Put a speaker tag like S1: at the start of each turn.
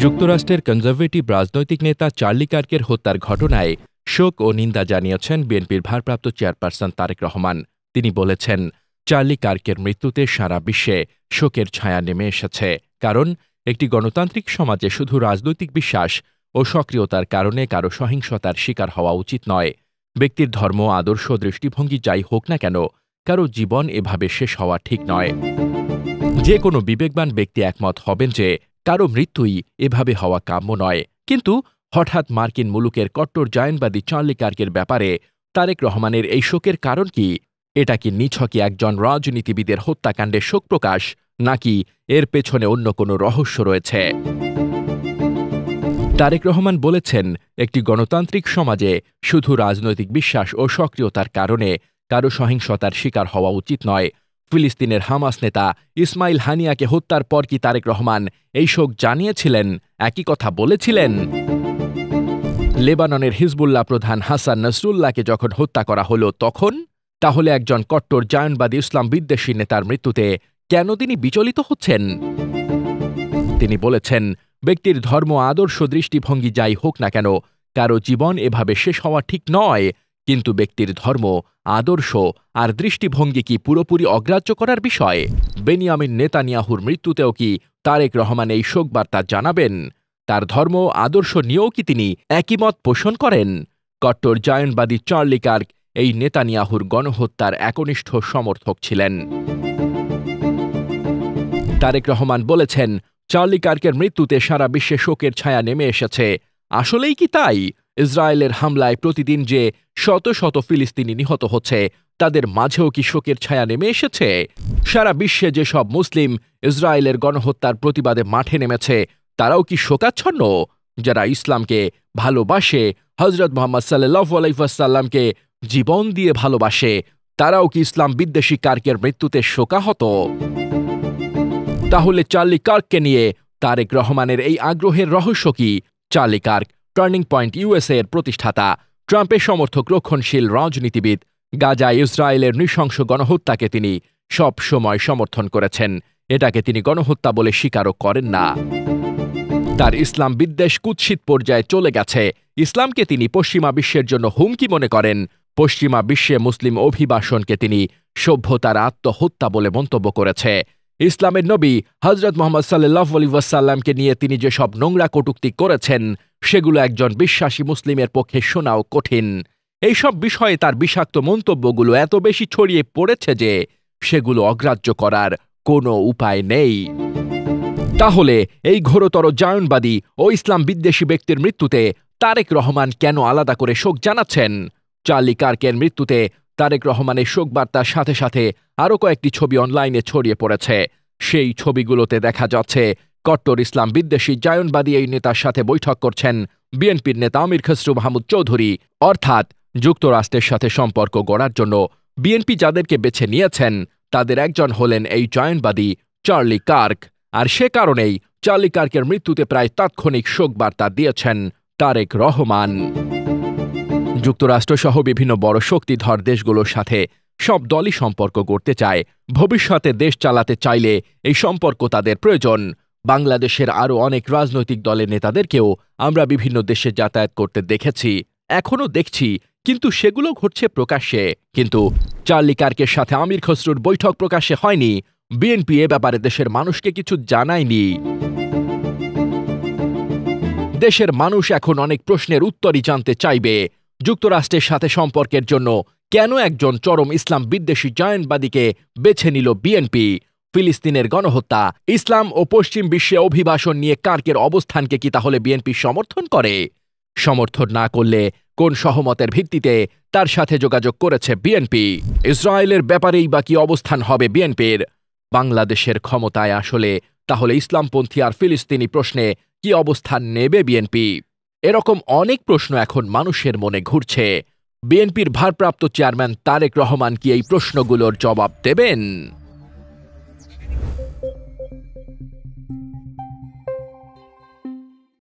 S1: যুক্তরাষ্ট্রের কনজারভেটিভ রাজনৈতিক নেতা চার্লি কার্কের হত্যার ঘটনায় শোক ও নিন্দা জানিয়েছেন বিএনপির ভারপ্রাপ্ত চেয়ারপারসন তারেক রহমান। তিনি বলেছেন, চার্লি কার্কের মৃত্যুতে সারা বিশ্বে শোকের ছায়া নেমে এসেছে। কারণ একটি গণতান্ত্রিক সমাজে শুধু রাজনৈতিক বিশ্বাস ও সক্রিয়তার কারণে কারো সহিংসতার শিকার হওয়া উচিত নয়। ব্যক্তির ধর্ম, আদর্শ, দৃষ্টিভঙ্গি যাই হোক না কেন, কারো জীবন এভাবে শেষ হওয়া ঠিক নয়। যে কোনো বিবেকবান ব্যক্তি একমত হবেন যে কারো মৃত্যুই এভাবে হওয়া কাম্য নয়। কিন্তু হঠাৎ মার্কিন মুলুকের কট্টর জায়নবাদী চার্লি কার্কের ব্যাপারে তারেক রহমানের এই শোকের কারণ কি? এটা কি নিছকই একজন রাজনীতিবিদের হত্যাকাণ্ডের শোক প্রকাশ, নাকি এর পেছনে অন্য কোনো রহস্য রয়েছে? তারেক রহমান বলেছেন, একটি গণতান্ত্রিক সমাজে শুধু রাজনৈতিক বিশ্বাস ও সক্রিয়তার কারণে কারো সহিংসতার শিকার হওয়া উচিত নয়। ফিলিস্তিনের হামাস নেতা ইসমাইল হানিয়াকে হত্যার পর কি তারেক রহমান এই শোক জানিয়েছিলেন, একই কথা বলেছিলেন? লেবাননের হিজবুল্লাহ প্রধান হাসান নাসরুল্লাহকে যখন হত্যা করা হলো তখন? তাহলে একজন কট্টর জায়নবাদী ইসলাম বিদ্বেষী নেতার মৃত্যুতে কেন তিনি বিচলিত হচ্ছেন? তিনি বলেছেন, ব্যক্তির ধর্ম, আদর্শ, দৃষ্টিভঙ্গি যাই হোক না কেন, কারো জীবন এভাবে শেষ হওয়া ঠিক নয়। কিন্তু ব্যক্তির ধর্ম, আদর্শ আর দৃষ্টিভঙ্গি কি পুরোপুরি অগ্রাহ্য করার বিষয়? বেনিয়ামিন নেতানিয়াহুর মৃত্যুতেও কি তারেক রহমান এই শোকবার্তা জানাবেন? তার ধর্ম, আদর্শ নিয়েও কি তিনি একই মত পোষণ করেন? কট্টর জায়নবাদী চার্লি কার্ক এই নেতানিয়াহুর গণহত্যার একনিষ্ঠ সমর্থক ছিলেন। তারেক রহমান বলেছেন, চার্লি কার্কের মৃত্যুতে সারা বিশ্বে শোকের ছায়া নেমে এসেছে। আসলেই কি তাই? ইসরায়েলের হামলায় প্রতিদিন যে শত শত ফিলিস্তিনি নিহত হচ্ছে, তাদের মাঝেও কি শোকের ছায়া নেমে এসেছে? সারা বিশ্বে যেসব মুসলিম ইসরায়েলের গণহত্যার প্রতিবাদে মাঠে নেমেছে, তারাও কি শোকাচ্ছন্ন? যারা ইসলামকে ভালোবাসে, হযরত মুহাম্মদ সাল্লাল্লাহু আলাইহি ওয়াসাল্লামকে জীবন দিয়ে ভালোবাসে, তারাও কি ইসলাম বিদ্বেষী কার্কের মৃত্যুতে শোকাহত? তাহলে চার্লি কার্ককে নিয়ে তারেক রহমানের এই আগ্রহের রহস্য কি? Charlie Kirk turning point USA এর প্রতিষ্ঠাতা, ট্রাম্পের সমর্থক, রক্ষণশীল রাজনীতিবিদ। গাজায় ইসরায়েলের নৃশংস গণহত্যাকে তিনি সব সময় সমর্থন করেছেন। এটাকে তিনি গণহত্যা বলে স্বীকারও করেন না। তার ইসলাম বিদ্বেষ কুৎসিত পর্যায়ে চলে গেছে। ইসলামকে তিনি পশ্চিমা বিশ্বের জন্য হুমকি মনে করেন। পশ্চিমা বিশ্বে মুসলিম অভিবাসনকে তিনি সভ্যতার আত্মহত্যা বলে মন্তব্য করেছে। ইসলামের নবী হযরত মুহাম্মদ সাল্লাল্লাহু আলাইহি ওয়াসাল্লামকে নিয়ে তিনি যেসব নোংরা কটূক্তি করেছেন, সেগুলো একজন বিশ্বাসী মুসলিমের পক্ষে শোনাও কঠিন। এইসব বিষয়ে তার বিষাক্ত মন্তব্যগুলো এত বেশি ছড়িয়ে পড়েছে যে সেগুলো অগ্রাহ্য করার কোনো উপায় নেই। তাহলে এই ঘোরতর জায়নবাদী ও ইসলাম বিদ্বেষী ব্যক্তির মৃত্যুতে তারেক রহমান কেন আলাদা করে শোক জানাচ্ছেন? চার্লি কার্কের মৃত্যুতে তারেক রহমানের শোকবার্তার সাথে সাথে আরও কয়েকটি ছবি অনলাইনে ছড়িয়ে পড়েছে। সেই ছবিগুলোতে দেখা যাচ্ছে কট্টর ইসলাম বিদ্বেষী জায়নবাদী এই নেতার সাথে বৈঠক করছেন বিএনপির নেতা আমির খসরু মাহমুদ চৌধুরী। অর্থাৎ যুক্তরাষ্ট্রের সাথে সম্পর্ক গড়ার জন্য বিএনপি যাদেরকে বেছে নিয়েছেন, তাদের একজন হলেন এই জায়নবাদী চার্লি কার্ক। আর সে কারণেই চার্লি কার্কের মৃত্যুতে প্রায় তাৎক্ষণিক শোকবার্তা দিয়েছেন তারেক রহমান। যুক্তরাষ্ট্রসহ বিভিন্ন বড় শক্তিধর দেশগুলোর সাথে সব দলই সম্পর্ক গড়তে চায়। ভবিষ্যতে দেশ চালাতে চাইলে এই সম্পর্ক তাদের প্রয়োজন। বাংলাদেশের আরও অনেক রাজনৈতিক দলের নেতাদেরকেও আমরা বিভিন্ন দেশে যাতায়াত করতে দেখেছি, এখনও দেখছি, কিন্তু সেগুলো ঘটছে প্রকাশ্যে। কিন্তু চার্লি কার্কের সাথে আমির খসরুর বৈঠক প্রকাশ্যে হয়নি। বিএনপি এ ব্যাপারে দেশের মানুষকে কিছু জানায়নি। দেশের মানুষ এখন অনেক প্রশ্নের উত্তরই জানতে চাইবে। যুক্তরাষ্ট্রের সাথে সম্পর্কের জন্য কেন একজন চরম ইসলাম বিদ্বেষী জায়নবাদীকে বেছে নিল বিএনপি? ফিলিস্তিনের গণহত্যা, ইসলাম ও পশ্চিম বিশ্বে অভিবাসন নিয়ে কার্কের অবস্থানকে কি তাহলে বিএনপি সমর্থন করে? সমর্থন না করলে কোন সহমতের ভিত্তিতে তার সাথে যোগাযোগ করেছে বিএনপি? ইসরায়েলের ব্যাপারেই বা কি অবস্থান হবে বিএনপির? বাংলাদেশের ক্ষমতায় আসলে তাহলে ইসলামপন্থী আর ফিলিস্তিনি প্রশ্নে কি অবস্থান নেবে বিএনপি? এরকম অনেক প্রশ্ন এখন মানুষের মনে ঘুরছে। বিএনপির ভারপ্রাপ্ত চেয়ারম্যান তারেক রহমান কি এই প্রশ্নগুলোর জবাব দেবেন?